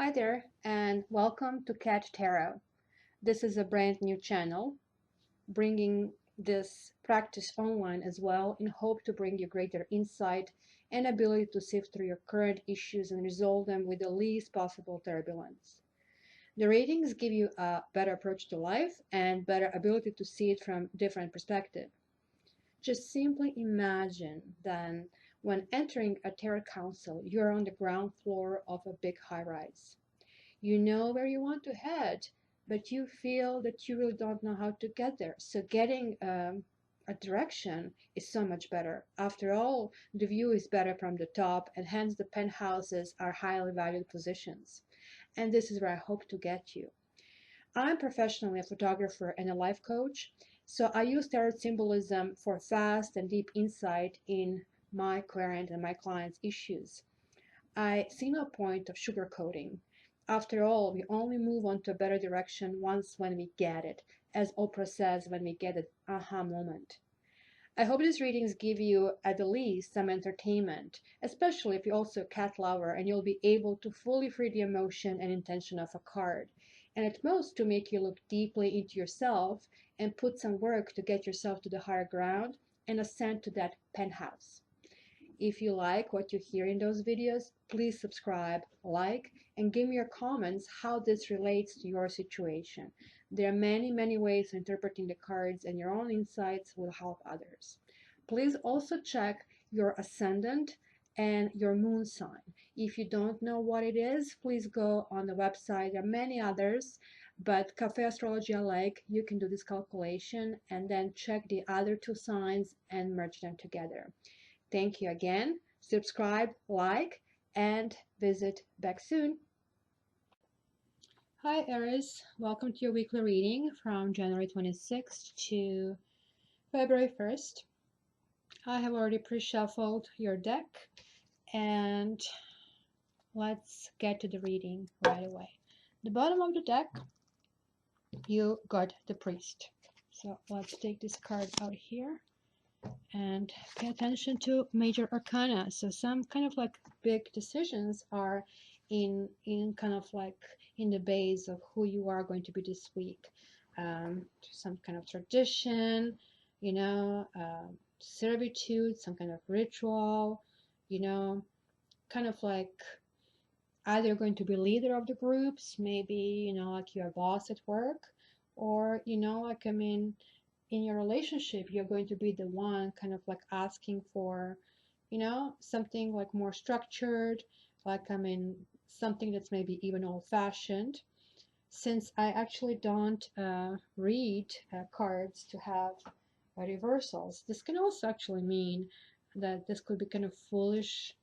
Hi there, and welcome to Catch Tarot. This is a brand new channel, bringing this practice online as well in hope to bring you greater insight and ability to sift through your current issues and resolve them with the least possible turbulence. The readings give you a better approach to life and better ability to see it from different perspective. Just simply imagine then when entering a tarot council, you're on the ground floor of a big high-rise. You know where you want to head, but you feel that you really don't know how to get there. So getting a direction is so much better. After all, the view is better from the top, and hence the penthouses are highly valued positions. And this is where I hope to get you. I'm professionally a photographer and a life coach, so I use tarot symbolism for fast and deep insight in my client and my clients' issues. I see no point of sugarcoating. After all, we only move on to a better direction once when we get it, as Oprah says, when we get an aha moment. I hope these readings give you at the least some entertainment, especially if you're also a cat lover and you'll be able to fully free the emotion and intention of a card, and at most to make you look deeply into yourself and put some work to get yourself to the higher ground and ascend to that penthouse. If you like what you hear in those videos, please subscribe, like, and give me your comments how this relates to your situation. There are many ways of interpreting the cards, and your own insights will help others. Please also check your ascendant and your moon sign. If you don't know what it is, please go on the website. There are many others, but Cafe Astrology I like, you can do this calculation and then check the other two signs and merge them together. Thank you again. Subscribe, like, and visit back soon. Hi Aries, welcome to your weekly reading from January 26th to February 1st. I have already pre-shuffled your deck and let's get to the reading right away. The bottom of the deck, you got the Priest. So let's take this card out here and pay attention to major arcana. So some kind of like big decisions are in kind of like in the base of who you are going to be this week. Some kind of tradition, servitude, some kind of ritual, kind of like either going to be leader of the groups, maybe, like you're a boss at work, or, in your relationship, you're going to be the one kind of like asking for, something like more structured, like, something that's maybe even old-fashioned. Since I actually don't read cards to have reversals, this can also actually mean that this could be kind of foolish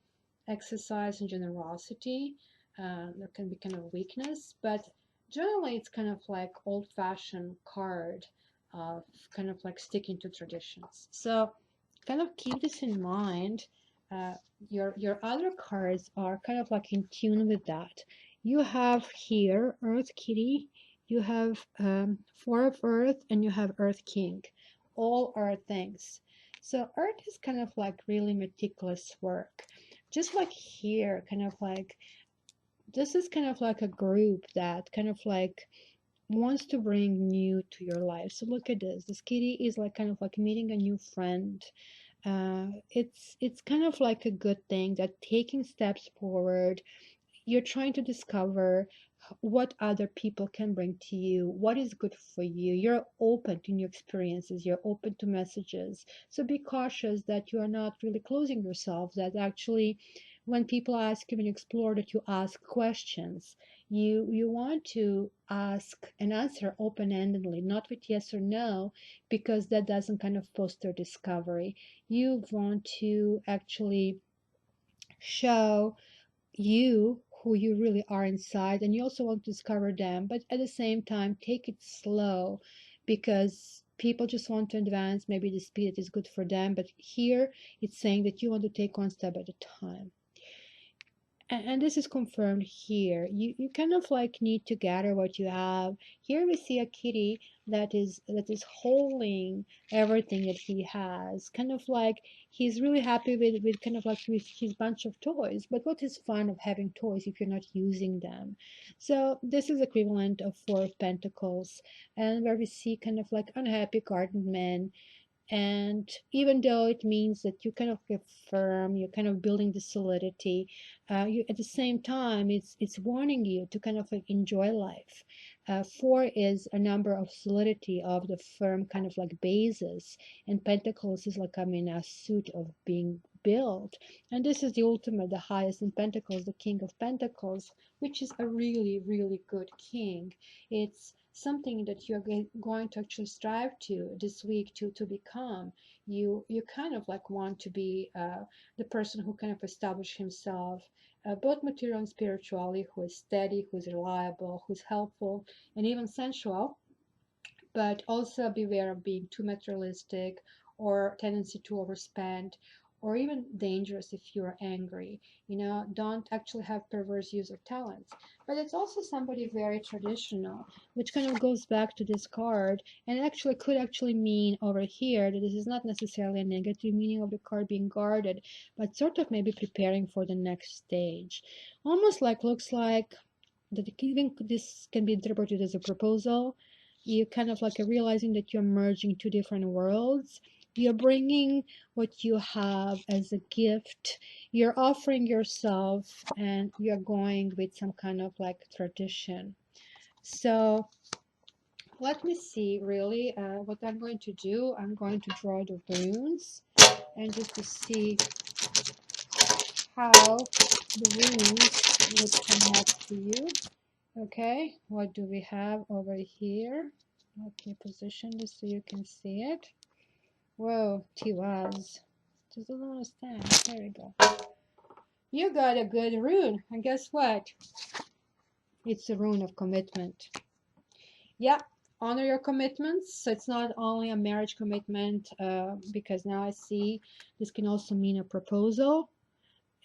exercise and generosity. There can be kind of weakness, but generally it's kind of like old-fashioned card of kind of like sticking to traditions. So kind of keep this in mind. Your other cards are kind of like in tune with that. You have here Earth Kitty, you have Four of Earth, and you have Earth King. All are things. So Earth is kind of like really meticulous work. Just like here, kind of like this is kind of like a group that kind of like wants to bring new to your life. So look at this. This kitty is like kind of like meeting a new friend. It's kind of like a good thing that taking steps forward, you're trying to discover what other people can bring to you, what is good for you. You're open to new experiences, you're open to messages. So be cautious that you are not really closing yourself, that actually when people ask you and explore, that you ask questions. You want to ask and answer open-endedly, not with yes or no, because that doesn't kind of foster discovery. You want to actually show you who you really are inside, and you also want to discover them, but at the same time take it slow, because people just want to advance maybe the speed that is good for them, but here it's saying that you want to take one step at a time. And this is confirmed here. You kind of like need to gather what you have. Here we see a kitty that is holding everything that he has. Kind of like he's really happy with kind of like with his bunch of toys. But what is fun of having toys if you're not using them? So this is equivalent of Four of Pentacles, and where we see kind of like unhappy garden man. And even though it means that you kind of get firm, you're kind of building the solidity, you at the same time it's warning you to kind of like enjoy life. Four is a number of solidity, of the firm kind of like basis, and Pentacles is like, I mean, a suit of being built. And this is the ultimate, the highest in Pentacles, the King of Pentacles, which is a really, really good king. It's something that you're going to actually strive to this week to become. You kind of like want to be the person who kind of establish himself, both material and spiritually, who is steady, who's reliable, who's helpful, and even sensual, but also beware of being too materialistic or tendency to overspend, or even dangerous if you're angry. Don't actually have perverse use of talents. But it's also somebody very traditional, which kind of goes back to this card, and actually could actually mean over here that this is not necessarily a negative meaning of the card being guarded, but sort of maybe preparing for the next stage. Almost like, looks like that even this can be interpreted as a proposal. You kind of like realizing that you're merging two different worlds. You're bringing what you have as a gift. You're offering yourself, and you're going with some kind of like tradition. So let me see really what I'm going to do. I'm going to draw the runes, and just to see how the runes would connect to you. Okay, what do we have over here? Let me position this so you can see it. Whoa, Tiwaz. Just doesn't understand. There we go. You got a good rune, and guess what? It's a rune of commitment. Yeah, honor your commitments. So it's not only a marriage commitment, because now I see this can also mean a proposal,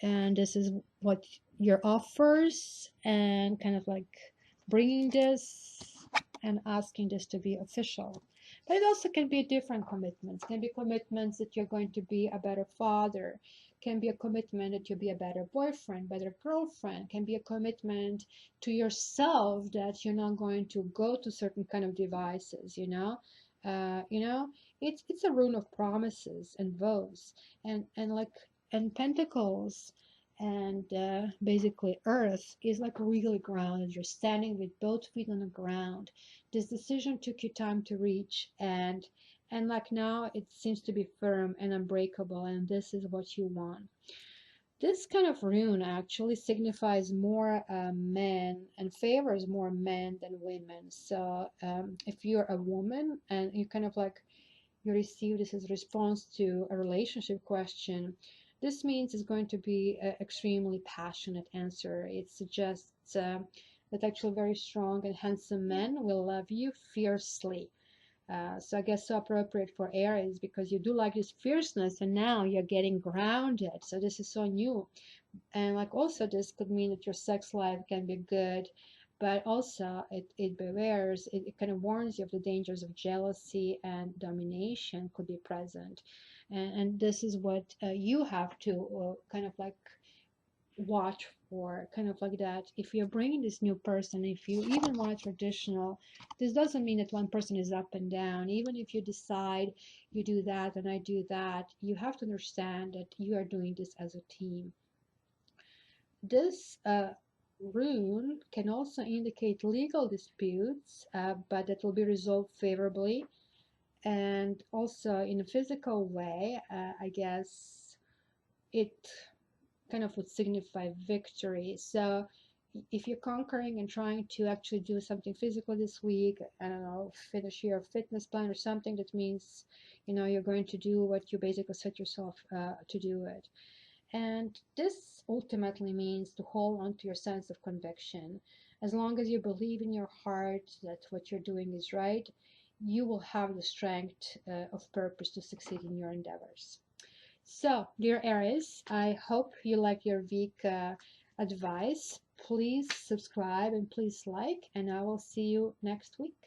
and this is what your offers, and kind of like bringing this and asking this to be official. But it also can be different commitments. Can be commitments that you're going to be a better father, can be a commitment that you'll be a better boyfriend, better girlfriend, can be a commitment to yourself that you're not going to go to certain kind of devices. It's a rune of promises and vows, and like, and pentacles, and basically earth is like really grounded. You're standing with both feet on the ground. This decision took you time to reach, and like now it seems to be firm and unbreakable, and this is what you want. This kind of rune actually signifies more men and favors more men than women. So if you're a woman and you kind of like, you receive this as a response to a relationship question, this means it's going to be an extremely passionate answer. It suggests that actually very strong and handsome men will love you fiercely. So I guess so appropriate for Aries, because you do like this fierceness, and now you're getting grounded. So this is so new. And like also this could mean that your sex life can be good, but also it bewares, it kind of warns you of the dangers of jealousy and domination could be present. And this is what you have to kind of like watch for, kind of like that. If you're bringing this new person, if you even want traditional, this doesn't mean that one person is up and down. Even if you decide you do that and I do that, you have to understand that you are doing this as a team. This rune can also indicate legal disputes, but that will be resolved favorably. And also in a physical way, I guess it kind of would signify victory. So if you're conquering and trying to actually do something physical this week, I don't know, finish your fitness plan or something, that means, you're going to do what you basically set yourself to do it. And this ultimately means to hold on to your sense of conviction. As long as you believe in your heart that what you're doing is right, you will have the strength of purpose to succeed in your endeavors. So, dear Aries, I hope you like your week advice, please subscribe and please like, and I will see you next week.